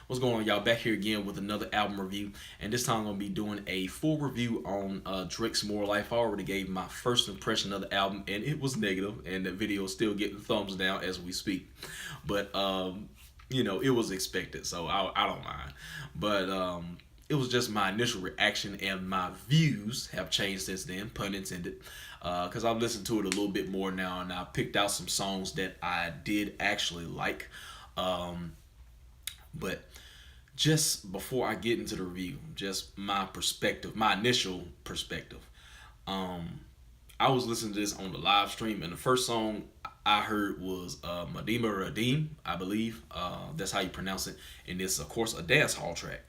What's going on, y'all? Back here again with another album review, and this time I'm gonna be doing a full review on Drake's More Life. I already gave my first impression of the album, and it was negative, and the video is still getting thumbs down as we speak. But it was expected, so I don't mind. But it was just my initial reaction, and my views have changed since then, pun intended. Because I've listened to it a little bit more now, and I picked out some songs that I did actually like. Um, but just before I get into the review, just my perspective, my initial perspective. Um, I was listening to this on the live stream, and the first song I heard was Medima Radim, I believe. That's how you pronounce it. And it's, of course, a dance hall track.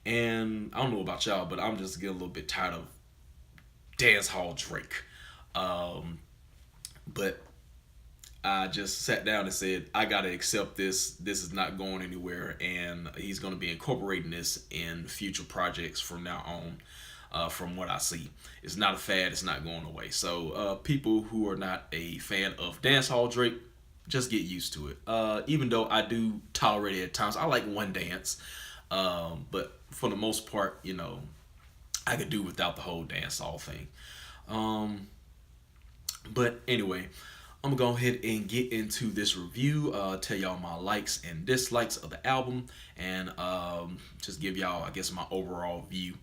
And I don't know about y'all, but I'm just getting a little bit tired of dance hall Drake. Um, but I just sat down and said, I gotta accept this. This is not going anywhere, and he's gonna be incorporating this in future projects from now on. From what I see, it's not a fad. It's not going away. So people who are not a fan of dancehall Drake, just get used to it. Even though I do tolerate it at times, I like one dance, but for the most part, I could do without the whole dancehall thing. Um, but anyway, I'm gonna go ahead and get into this review. Tell y'all my likes and dislikes of the album, and just give y'all, I guess, my overall view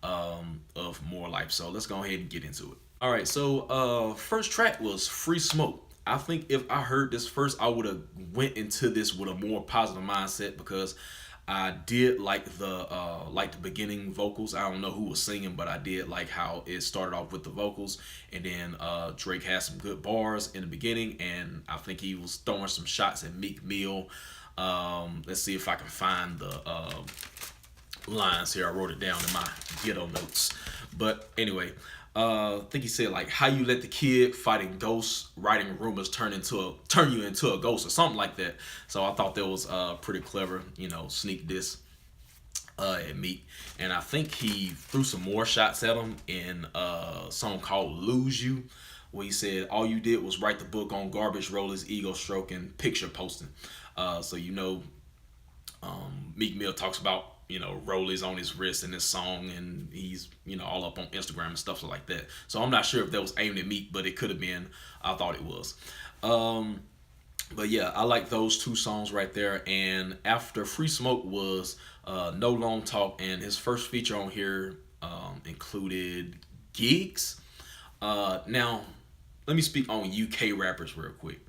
of More Life. So let's go ahead and get into it. All right. So first track was Free Smoke. I think if I heard this first, I would have went into this with a more positive mindset because I did like the beginning vocals. I don't know who was singing, but I did like how it started off with the vocals, and then Drake had some good bars in the beginning, and I think he was throwing some shots at Meek Mill. Let's see if I can find the lines here. I wrote it down in my ghetto notes, but anyway, I think he said like how you let the kid fighting ghosts, writing rumors turn you into a ghost or something like that. So I thought that was pretty clever, sneak diss at Meek, and I think he threw some more shots at him in a song called "Lose You," where he said all you did was write the book on garbage rollers, ego stroking, picture posting. So Meek Mill talks about rollies on his wrist in this song, and he's all up on Instagram and stuff like that. So I'm not sure if that was aimed at Meek, but it could have been. I thought it was. Um, but yeah, I like those two songs right there. And after Free Smoke was No Long Talk, and his first feature on here included Gigs. Now, let me speak on UK rappers real quick.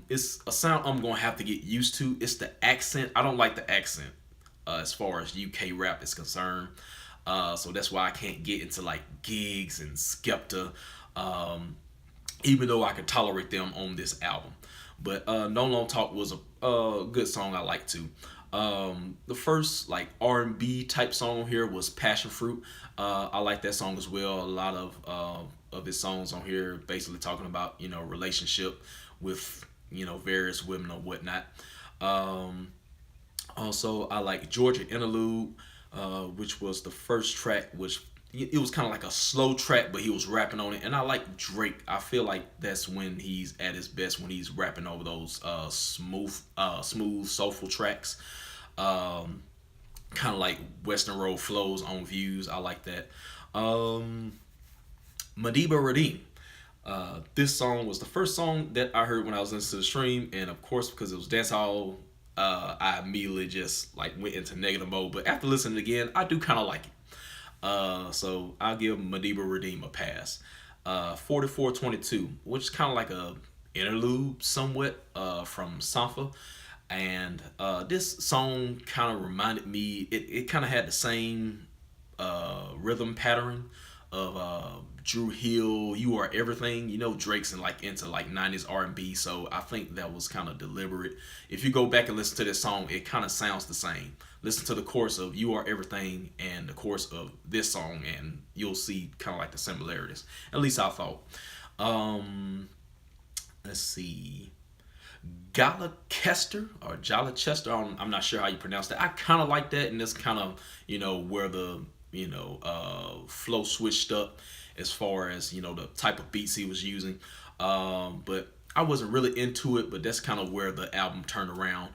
It's a sound I'm gonna have to get used to. It's the accent. I don't like the accent as far as UK rap is concerned. So that's why I can't get into like Gigs and Skepta, even though I can tolerate them on this album. But No Long Talk was a good song I like too. The first like R&B type song here was Passion Fruit. I like that song as well. A lot of his songs on here basically talking about relationship with various women or whatnot. Um, Also, I like Georgia Interlude, which was the first track, which it was kind of like a slow track, but he was rapping on it. And I like Drake. I feel like that's when he's at his best, when he's rapping over those smooth, soulful tracks. Um, Kind of like Western Road flows on Views. I like that. Um, Madiba Radim. This song was the first song that I heard when I was listening to the stream, and of course, because it was dancehall, I immediately just like went into negative mode. But after listening again, I do kind of like it. So I'll give Madiba Redeem a pass. 4422, which is kind of like a interlude somewhat from Safa. And this song kind of reminded me, it kind of had the same rhythm pattern of Drew Hill, "You Are Everything." Drake's into like 90s R&B, so I think that was kind of deliberate. If you go back and listen to this song, it kind of sounds the same. Listen to the chorus of "You Are Everything" and the chorus of this song, and you'll see kind of like the similarities. At least I thought. Um, let's see. Gala Kester or Jala Chester. I'm not sure how you pronounce that. I kind of like that, and that's kind of where the flow switched up as far as the type of beats he was using. But I wasn't really into it. But that's kind of where the album turned around.